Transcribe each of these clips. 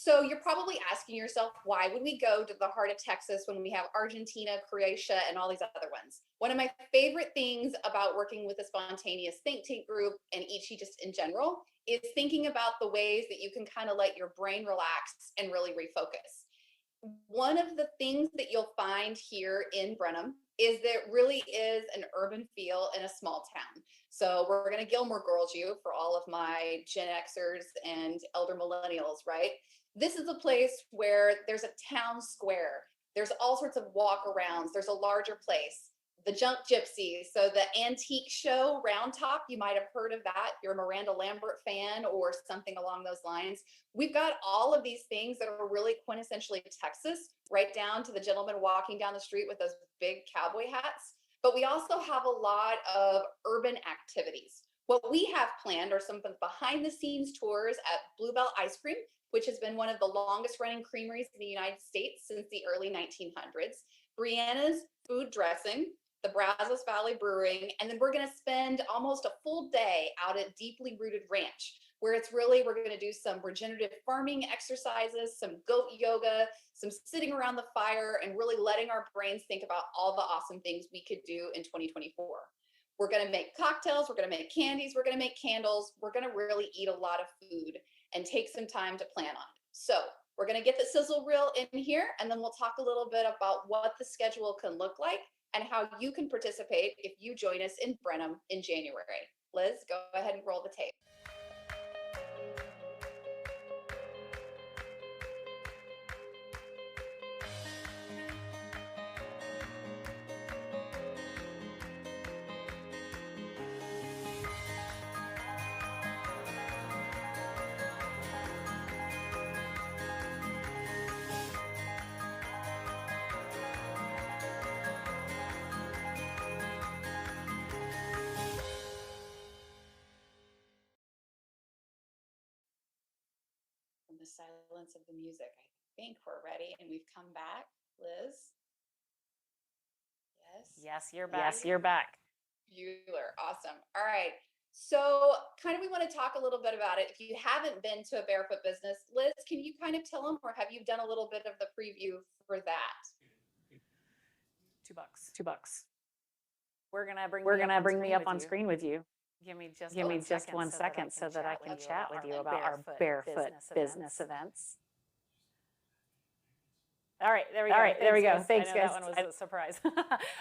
So you're probably asking yourself, why would we go to the heart of Texas when we have Argentina, Croatia, and all these other ones? One of my favorite things about working with a spontaneous think tank group and Ichi just in general is thinking about the ways that you can kind of let your brain relax and really refocus. One of the things that you'll find here in Brenham is that really is an urban feel in a small town. So we're going to Gilmore Girls you for all of my Gen Xers and elder millennials, right? This is a place where there's a town square. There's all sorts of walk-arounds. There's a larger place. The Junk Gypsies, so the antique show Round Top, you might have heard of that. You're a Miranda Lambert fan or something along those lines. We've got all of these things that are really quintessentially Texas, right down to the gentleman walking down the street with those big cowboy hats. But we also have a lot of urban activities. What we have planned are some behind the scenes tours at Bluebell Ice Cream, which has been one of the longest running creameries in the United States since the early 1900s. Brianna's Food Dressing, the Brazos Valley Brewing, and then we're going to spend almost a full day out at Deeply Rooted Ranch, where it's really, we're going to do some regenerative farming exercises, some goat yoga, some sitting around the fire, and really letting our brains think about all the awesome things we could do in 2024. We're going to make cocktails, we're going to make candies, we're going to make candles, we're going to really eat a lot of food and take some time to plan on it. So we're going to get the sizzle reel in here, and then we'll talk a little bit about what the schedule can look like and how you can participate if you join us in Brenham in January. Liz, go ahead and roll the tape. From the silence of the music, I think we're ready, and we've come back. Liz? Yes? Yes, you're back. Yes, you're back. Bueller, awesome. All right. So kind of we want to talk a little bit about it. If you haven't been to a Barefoot business, Liz, can you kind of tell them, or have you done a little bit of the preview for that? $2. $2. We're gonna bring me up on screen with you. Give me just one second so that I can chat with you about our Barefoot business events. All right, there we go. Thanks, guys. That one was a surprise.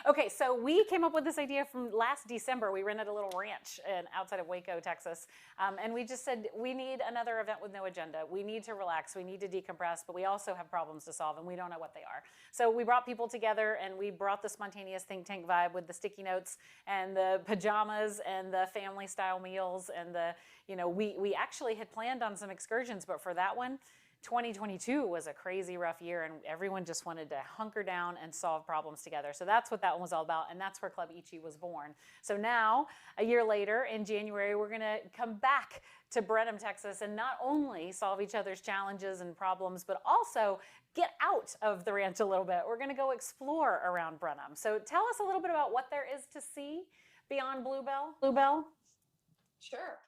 Okay, so we came up with this idea from last December. We rented a little ranch outside of Waco, Texas, and we just said we need another event with no agenda. We need to relax. We need to decompress, but we also have problems to solve, and we don't know what they are. So we brought people together, and we brought the spontaneous think tank vibe with the sticky notes and the pajamas and the family-style meals, and we actually had planned on some excursions, but for that one, 2022 was a crazy rough year, and everyone just wanted to hunker down and solve problems together. So that's what that one was all about, and that's where Club Ichi was born. So now, a year later, in January, we're going to come back to Brenham, Texas, and not only solve each other's challenges and problems, but also get out of the ranch a little bit. We're going to go explore around Brenham. So tell us a little bit about what there is to see beyond Bluebell. Sure.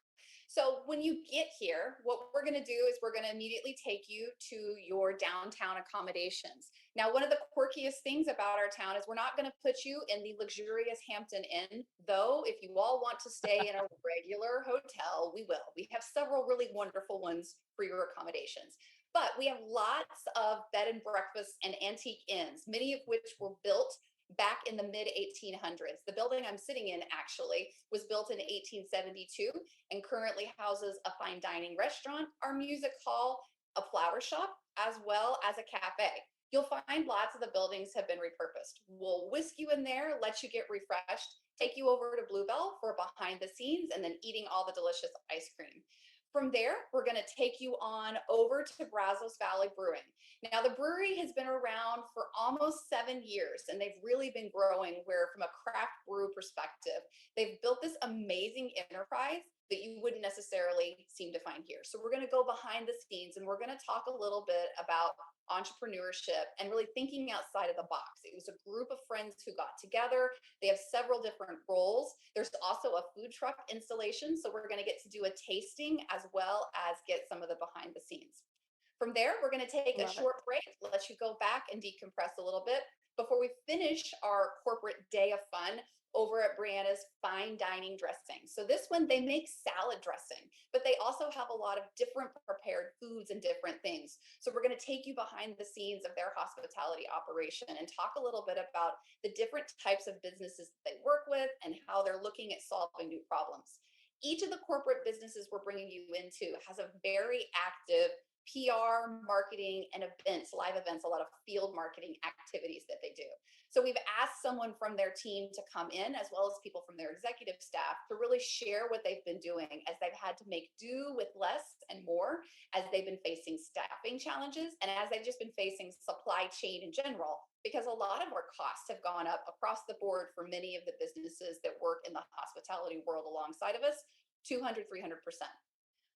So when you get here, what we're going to do is we're going to immediately take you to your downtown accommodations. Now, one of the quirkiest things about our town is we're not going to put you in the luxurious Hampton Inn, though if you all want to stay in a regular hotel, we will. We have several really wonderful ones for your accommodations. But we have lots of bed and breakfast and antique inns, many of which were built back in the mid 1800s. The building I'm sitting in actually was built in 1872 and currently houses a fine dining restaurant, our music hall, a flower shop, as well as a cafe. You'll find lots of the buildings have been repurposed. We'll whisk you in there, let you get refreshed, take you over to Bluebell for behind the scenes, and then eating all the delicious ice cream. From there, we're going to take you on over to Brazos Valley Brewing. Now, the brewery has been around for almost 7 years, and they've really been growing where, from a craft brew perspective, they've built this amazing enterprise that you wouldn't necessarily seem to find here. So we're going to go behind the scenes, and we're going to talk a little bit about entrepreneurship and really thinking outside of the box. It was a group of friends who got together. They have several different roles. There's also a food truck installation, so we're going to get to do a tasting as well as get some of the behind the scenes. From there, we're going to take a Love it. short break, let you go back and decompress a little bit before we finish our corporate day of fun over at Brianna's fine dining dressing. So this one, they make salad dressing, but they also have a lot of different prepared foods and different things. So we're going to take you behind the scenes of their hospitality operation and talk a little bit about the different types of businesses that they work with and how they're looking at solving new problems. Each of the corporate businesses we're bringing you into has a very active PR, marketing, and events, live events, a lot of field marketing activities that they do. So we've asked someone from their team to come in, as well as people from their executive staff, to really share what they've been doing as they've had to make do with less and more, as they've been facing staffing challenges, and as they've just been facing supply chain in general, because a lot of our costs have gone up across the board for many of the businesses that work in the hospitality world alongside of us, 200, 300%.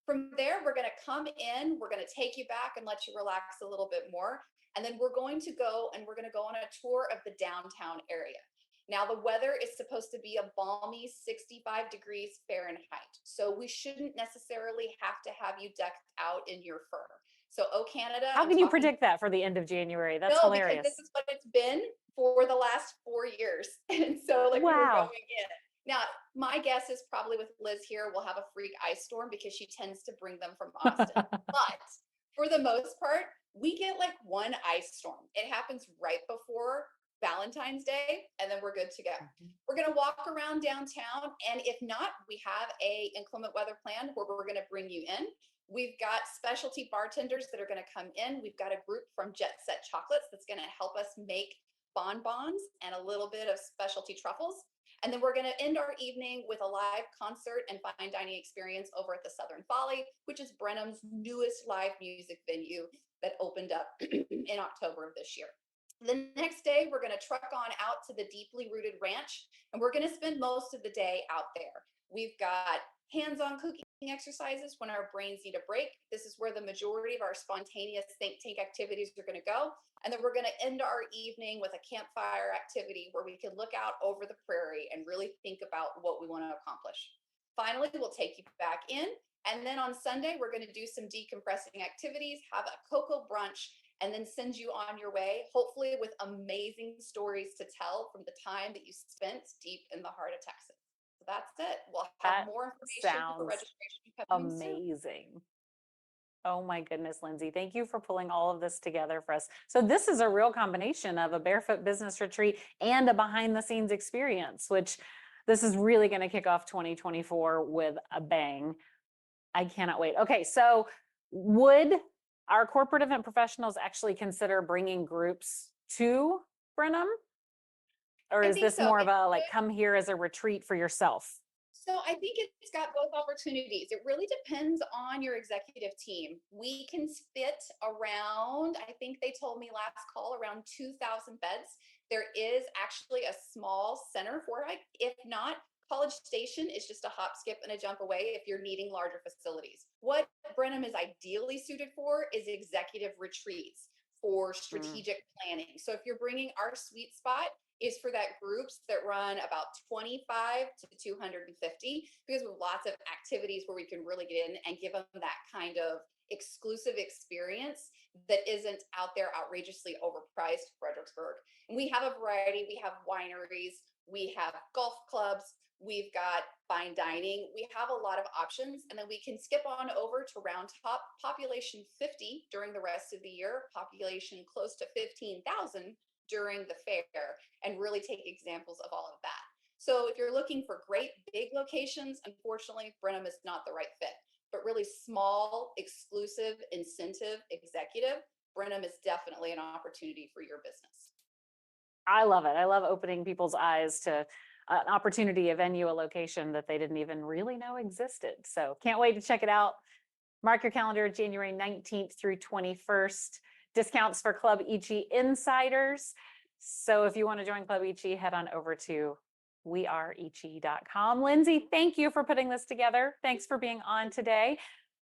From there, we're going to come in, we're going to take you back and let you relax a little bit more. And then we're going to go on a tour of the downtown area. Now, the weather is supposed to be a balmy 65 degrees Fahrenheit. So we shouldn't necessarily have to have you decked out in your fur. So, Oh Canada. How can you predict that for the end of January? That's hilarious. Because this is what it's been for the last 4 years. And so like we were going in. Now, my guess is probably with Liz here, we'll have a freak ice storm because she tends to bring them from Austin. But for the most part, we get like one ice storm. It happens right before Valentine's Day, and then we're good to go. We're going to walk around downtown, and if not, we have a inclement weather plan where we're going to bring you in. We've got specialty bartenders that are going to come in. We've got a group from Jet Set Chocolates that's going to help us make bonbons and a little bit of specialty truffles. And then we're going to end our evening with a live concert and fine dining experience over at the Southern Folly, which is Brenham's newest live music venue that opened up in October of this year. The next day, we're going to truck on out to the deeply rooted ranch, and we're going to spend most of the day out there. We've got hands-on cooking exercises when our brains need a break. This is where the majority of our spontaneous think tank activities are going to go. And then we're going to end our evening with a campfire activity where we can look out over the prairie and really think about what we want to accomplish. Finally, we'll take you back in. And then on Sunday, we're going to do some decompressing activities, have a cocoa brunch, and then send you on your way, hopefully with amazing stories to tell from the time that you spent deep in the heart of Texas. So that's it. We'll have more information for registration coming amazing. Soon. Oh my goodness, Lindsay, thank you for pulling all of this together for us. So this is a real combination of a Barefoot business retreat and a behind the scenes experience, which this is really going to kick off 2024 with a bang. I cannot wait. Okay, so would our corporate event professionals actually consider bringing groups to Brenham? Or is this more of a like, come here as a retreat for yourself? So I think it's got both opportunities. It really depends on your executive team. We can fit around, I think they told me last call, around 2,000 beds. There is actually a small center for it. If not, College Station is just a hop, skip, and a jump away if you're needing larger facilities. What Brenham is ideally suited for is executive retreats for strategic planning. So if you're bringing, our sweet spot is for that groups that run about 25 to 250, because we have lots of activities where we can really get in and give them that kind of exclusive experience that isn't out there outrageously overpriced Fredericksburg. And we have a variety. We have wineries, we have golf clubs, we've got fine dining. We have a lot of options, and then we can skip on over to Round Top, population 50 during the rest of the year, population close to 15,000 during the fair, and really take examples of all of that. So if you're looking for great big locations, unfortunately, Brenham is not the right fit. But really small, exclusive, incentive, executive, Brenham is definitely an opportunity for your business. I love it. I love opening people's eyes to an opportunity, a venue, a location that they didn't even really know existed. So can't wait to check it out. Mark your calendar, January 19th through 21st. Discounts for Club Ichi insiders. So if you want to join Club Ichi, head on over to weareichi.com. Lindsay, thank you for putting this together. Thanks for being on today.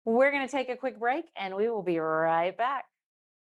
We're going to take a quick break and we will be right back.